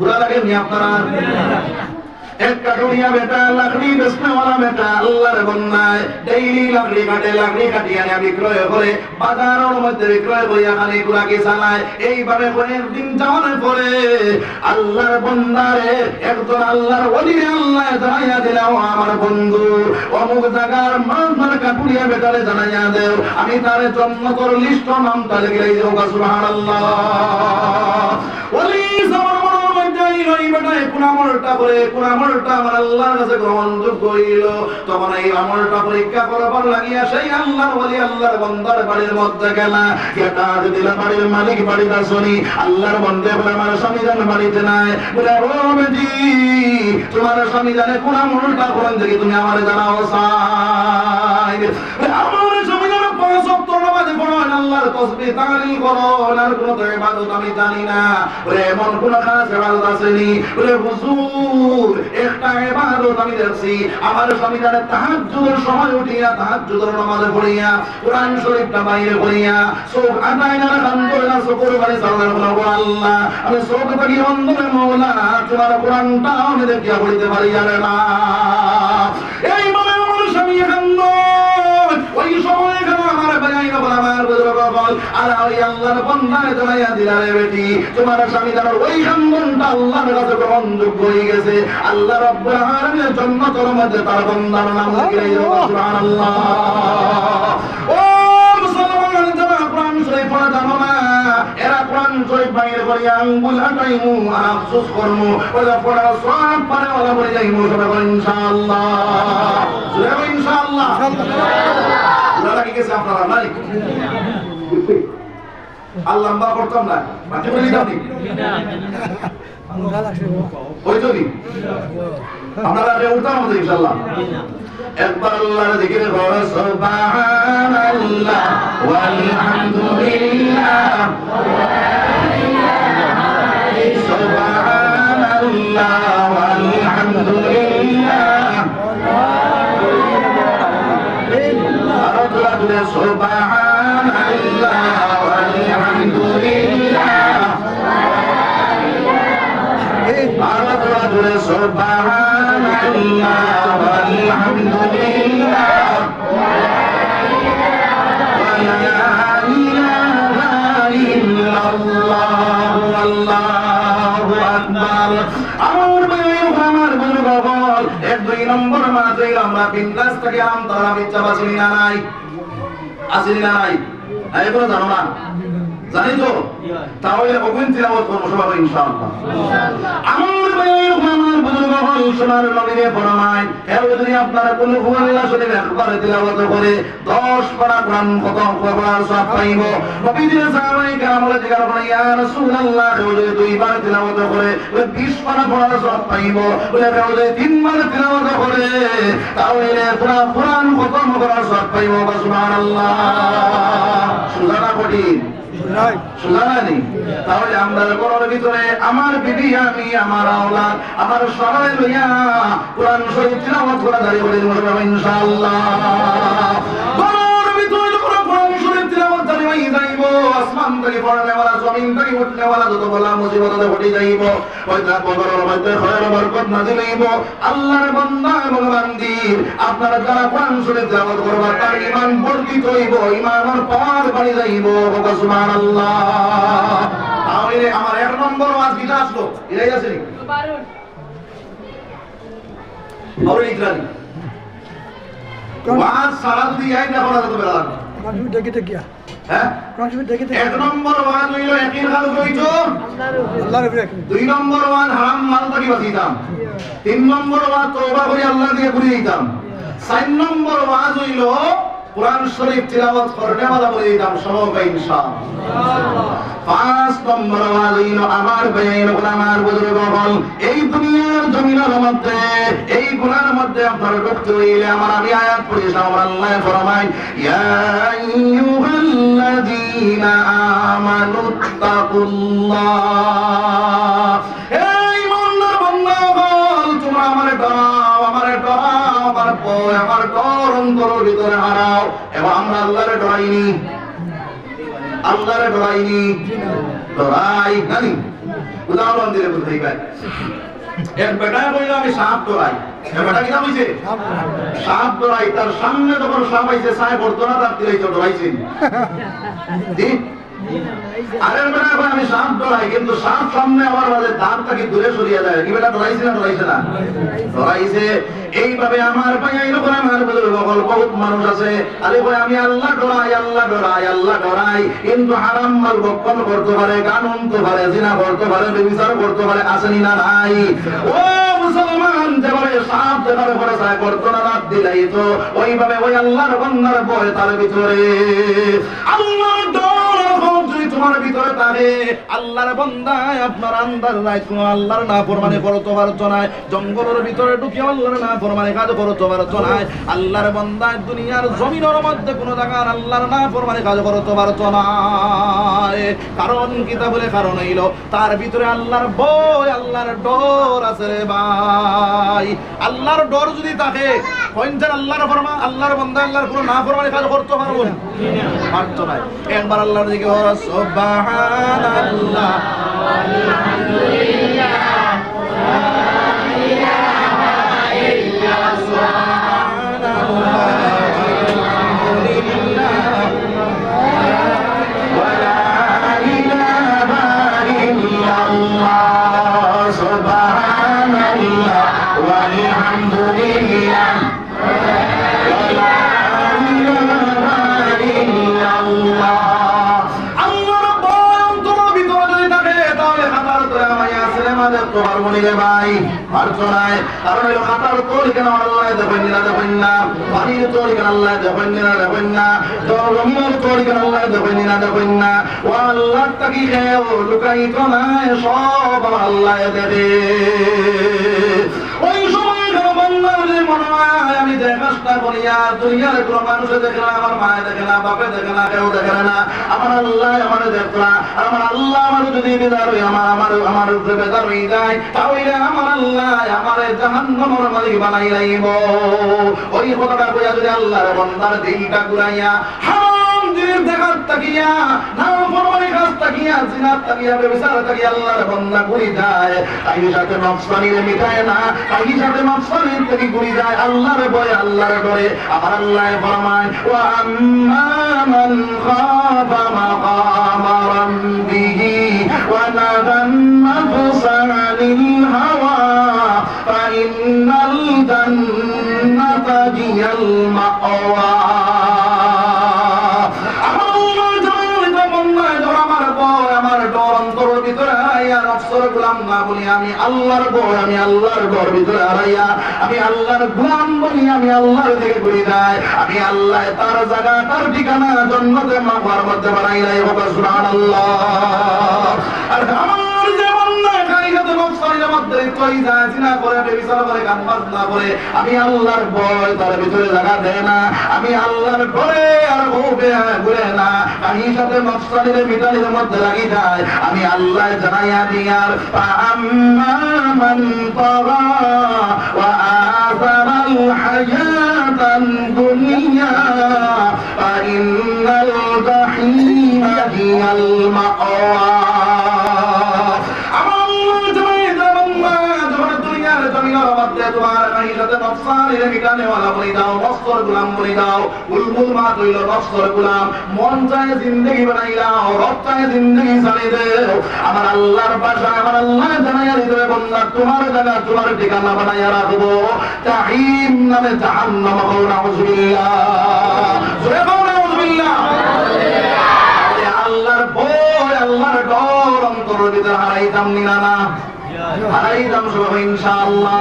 बुरा लगे नहीं अपना एक कटोरिया बेटा लकड़ी बेचने वाला बेटा अल्लाह रे बन्नाय डेली लकड़ी काटिया ने বিক্রয় করে বাজারের মধ্যে বিক্রয় করিয়া খালি কুরাকে চালায় এইভাবে কয়েকদিন যাওয়ার পরে আল্লাহর বান্দারে একজন আল্লাহর ওলি আল্লাহ জানাইয়া দিলাম আমার বন্ধু অমুক জায়গার মানদার কাটুরিয়া বেটারে জানাইয়া দেও আমি তারে জান্নাতের লিস্ট নাম তালে গিয়ে দেব সুবহানাল্লাহ ওলি আমার আমার আল্লাহর কাছে গ্রহণযোগ্য হইল তখন এই আমলটা পরীক্ষা করবার লাগিয়া সেই আল্লাহর ওলি আল্লাহর বান্দার বাড়ির মধ্যে গেলা এটা যদি বাড়ির মালিক বাড়িতে শুনি আল্লাহর বান্দা বলে আমার স্বামী জান বাড়িতে নাই বলে ও বেটি তোমার স্বামী জানে কোন আমলটা করেন দেখি তুমি আমারে জানাও চাই আমার স্বামী জানে পাঁচ ওয়াক্ত নামাজ পড়েন আল্লাহর তাসবিহ তাহলিল করেন আর কোন ইবাদত আমি জানি না বলে এমন কোন খাস ইবাদত আসেনি বলে হুজুর একটা ইবাদত আমি দেখছি আমার স্বামী জানে তাহাজ্জুদের সময় উঠিয়া তাহাজ্জুদের নামাজ পড়িয়া কোরআন শরীফটা বাইরে পড়িয়া চোখ আদায় না আলহামদুলিল্লাহ শুকর করে সাল্লাল্লাহু আল্লাহ আমি চোখ থাকি অন্ধরে মাওলা তোমার কোরআনটা আমি দেখিয়া পড়িতে পারি জানে না এই মানে আমার স্বামী কান্দ ওই সময় কেন আমার বাজাই না বল আমার বুজুর্গ বল আর ওই আল্লাহর বান্দায় জানাইয়া দিলারে বেটি তোমার স্বামী জানার ওই কান্দনটা আল্লাহর কাছে গ্রহণযোগ্য হয়ে গেছে আল্লাহ রাব্বুল আলামিনের জান্নাতের মধ্যে তার বান্দার নাম লিখে দিলেন সুবহানাল্লাহ ও মুসলমান যারা কোরআন শরীফ পড়া জানো না এরা কোরআন শরীফ বাইরে করিয়া আঙ্গুল হাঁটাইমু আর আফসোস করমু ওরা পড়া সব পারে ওরা বলে যাইমু সবাই ইনশাআল্লাহ জোরে ইনশাআল্লাহ ওরা কি গেছে আপনারা নাই আল্লাহ আমরা করতাম না মাঝে বলি দাও ওই তো নি আপনারা উঠতাম আমাদের ইনশাআল্লাহ একবার আল্লাহর জিকির করো সুবহানাল্লাহ ওয়ালহামদুলিল্লাহ সুবহানাল্লাহ ওয়ালহামদুলিল্লাহ সুবহানাল্লাহ ওয়ালহামদুলিল্লাহ সুবহানাল্লাহ walhamdulillah wa la ilaha illallah wallahu akbar আমার বন্ধু বল এক দুই নম্বর মাঝে আমরা বিন্দাস থেকে আম তারা বিচ্ছা বাসিনি না নাই আসিনি না নাই এগুলো জানো না জানি তো তাহলে ওগুন তিলাওয়াত করব সবাই ইনশাআল্লাহ আমার ভাইয়ের আমার বুজুর্গ হল সোনার নবীরে ফরমায় কেউ যদি আপনারা কোন আল্লাহ শরীফ একবার তিলাওয়াত করে 10 পারা কোরআন খতম করার সওয়াব পাইব নবীজির সাহাবায়ে কেরাম বলে জিজ্ঞাসা করে ইয়া রাসূলুল্লাহ কেউ যদি দুইবার তিলাওয়াত করে 20 পারা পড়ার সওয়াব পাইব বলে কেউ যদি তিনবার তিলাওয়াত করে তাহলে পুরো কোরআন খতম করার সওয়াব পাইব সুবহানাল্লাহ সুজানা কঠিন সুজানি তাহলে আমরা ঘরের ভিতরে আমার বিবি আমি আমার আওলাদ আমার সবাই লইয়া কোরআন শরীফ তিলাওয়াত করা দাঁড়িয়ে বলে দেব ইনশাআল্লাহ ঘরের ভিতরে কোরআন শরীফ তিলাওয়াত দাঁড়িয়ে যাইব আসমান থেকে পড়নে वाला জমিন থেকে উঠনে वाला যত বলা মুসিবত ঘটে যাইব হয়তো বগরের মধ্যে খয়র বরকত নাযিল হইব আল্লাহর বান্দা এবং বান্দি আপনারা যারা কোরআন শরীফ তিলাওয়াত করবা তার ঈমান বর্ধিত হইব ঈমানের পাওয়ার বাড়ি যাইব সুবহানাল্লাহ তাহলে আমার এক নম্বর ওয়াজ কিটা আসলো এরাই আছে নি বারুন और इकरानी ওয়াজ সারা যদি আই না করা তো বেলা লাগবে কোরআন দেখতে গিয়া হ্যাঁ কোরআন দেখতে এক নম্বর ওয়াজ হইলো ইয়াকিন হাল হইতো আল্লাহর উপরে দুই নম্বর ওয়াজ হারাম মাল থেকে বাঁচিতাম তিন নম্বর ওয়াজ তওবা করে আল্লাহ দিয়ে ঘুরে দিতাম চার নম্বর ওয়াজ হইলো কোরআন শরীফ তিলাওয়াত করনে वाला বলে দিতাম সবাই ইনশাআল্লাহ পাঁচ নম্বর ওয়াজ হইলো আমার ভাইয়ের গোলামার বুজুর্গ বল এই দুনিয়ার জমিনের মধ্যে এই গুনার মধ্যে আপনারা ঢুকতে হইলে আমার আমি আয়াত পড়েছিলাম আমার আল্লাহ ফরমায় ইয়া আইয়ুহাল্লাযীনা আমানুত্তাকুল্লাহ এই ইমানদার বান্দা বল তোমরা আমারে ডরাও আমার ভয় আমার ডর অন্তরের ভিতরে হারাও এবং আমরা আল্লাহরে ডরাইনি ডরাই জানি উদাহরণ দিলে বুঝতেই পারে এক বেটা কইলো আমি সাপ ধরাই বেটা কি নাম হইছে সাপ ধরাই তার সামনে যখন সাপ আইছে ছায় পড়তো না তার দিলেই তো ধরাইছেন জি আরে বেটা কই আমি সাপ ধরাই কিন্তু সাপ সামনে আমার মাঝে দাঁতটাকে দূরে সরিয়ে যায় কি বেটা ধরাইছে না ধরাইছে না ধরাইছে এইভাবে আমার ভাই এরকম আমার বুজুর্গ বহুত মানুষ আছে আরে ভাই আমি আল্লাহ ডরাই আল্লাহ ডরাই আল্লাহ ডরাই কিন্তু হারাম মাল ভক্ষণ করতে পারে কানুন তো পারে জিনা করতে পারে ব্যভিচার করতে পারে আসেনি না নাই ও মুসলমান যেভাবে সাপ যেভাবে ভরসা করতো না রাত দিলাই তো ওইভাবে ওই আল্লাহর বান্দার ভয় তার ভিতরে আল্লাহর ডর যদি তোমার ভিতরে থাকে আল্লাহর বান্দায় আপনার আন্দাজ নাই তুমি আল্লাহর নাফরমানি করতে পারছো না জঙ্গলের ভিতরে ঢুকে আল্লাহর নাফরমানি কাজ করতে পারছো না আল্লাহর বান্দায় দুনিয়ার জমিনের মধ্যে কোনো জায়গার আল্লাহর নাফরমানি কাজ করতে পারছো না কারণ কিতাবের কারণ হইল তার ভিতরে আল্লাহর ভয় আল্লাহর ডর আছে রে ভাই আল্লাহর ডর যদি থাকে পয়েন্টার আল্লাহর ফরমান আল্লাহর বান্দা আল্লাহর কোনো নাফরমানি কাজ করতে পারবো না পারতো না একবার আল্লাহর দিকে বলো সুবহানাল্লাহ আলহামদুলিল্লাহ কারণ হলো খাতার তৈরি কেন আল্লাহ দেখেন না দেখেন না পানির তৈরি কেন আল্লাহ দেখেন না দেখেন না জমির তৈরি কেন আল্লাহ দেখেন না দেখেন না ও আল্লাহ তাকি খেয়েও লুকাইত না সব আল্লাহ দেখে ওই সময় মনে হয় আমি যে কাজটা করি আর দুনিয়ার কোনো মানুষে দেখে না আমার মায়ে দেখে না বাপে দেখে না কেউ দেখে না আমার আল্লাহ আমার দেখলা আর আমার আল্লাহ আমার যদি বেদার হই আমার উপরে বেদার হয়ে যায় তাহলে আমার আল্লাহ আমার জাহান্নামের মালিক বানাই রাইব ওই কথাটা কইয়া যদি আল্লাহর বান্দার দিলটা ঘুরাইয়া হারাম জিনিস দেখার তাকিয়া নাফরমানি কাজ তাকিয়া জিনাত তাকিয়া ব্যভিচার তাকিয়া আল্লাহর বান্দা ঘুরে যায় তাই সাথে নফসানিরে মিটায় না তাই সাথে নফসানির থেকে ঘুরে যায় আল্লাহর ভয় আল্লাহর ডরে আমার আল্লাহ ফরমায় ওয়া আম্মা মান খাফা মাকামা রাব্বিহি ওয়া নাহান নাফসা আনিল হাওয়া ফাইন্নাল জান্নাতা হিয়াল মাওয়া আমি আল্লাহর ভয় আমি আল্লাহর ঘর ভিতরে হারাইয়া আমি আল্লাহর গোলাম বলি আমি আল্লাহর দিকে ঘুরে যাই আমি আল্লাহ তার জায়গা তার ঠিকানা জান্নাতে মাওয়ার মধ্যে বানাই লাই হবে সুবহানাল্লাহ আর আমার জীবন না খাইতে নফসের মধ্যে কই যায় জিনা করে ব্যভিচার করে গান বাজনা করে আমি আল্লাহর ভয় তার ভিতরে জায়গা দেয় না আমি আল্লাহর ভয়ে আর ঘুরে না আমি সাথে নফসের মিটানির মধ্যে লাগি যায় আমি আল্লাহ জানাইয়া দিয়ার আম্মা মান তাগা ওয়া আসারাল হায়াতান দুনিয়া ফাইন্নাল জাহিমা হিয়াল মাওয়া তোমার কাহিনীতে নফসানিরে মিটানে ওয়ালা বলি দাও নফসর গোলাম বলি দাও বুলবুল মা কইল নফসর গোলাম মন চায় জিন্দেগি বানাই দাও রব চায় জিন্দেগি ছাড়ি দাও আমার আল্লাহর ভাষা আমার আল্লাহ জানাইয়া দিবে বন্ধা তোমার জায়গা তোমার ঠিকানা বানাইয়া রাখবো জাহিম নামে জাহান্নাম কও নাউযুবিল্লাহ জোরে কও নাউযুবিল্লাহ আল্লাহর ভয় আল্লাহর ডর অন্তরের ভিতরে হারাইতাম না হারাইতাম সব ইনশাআল্লাহ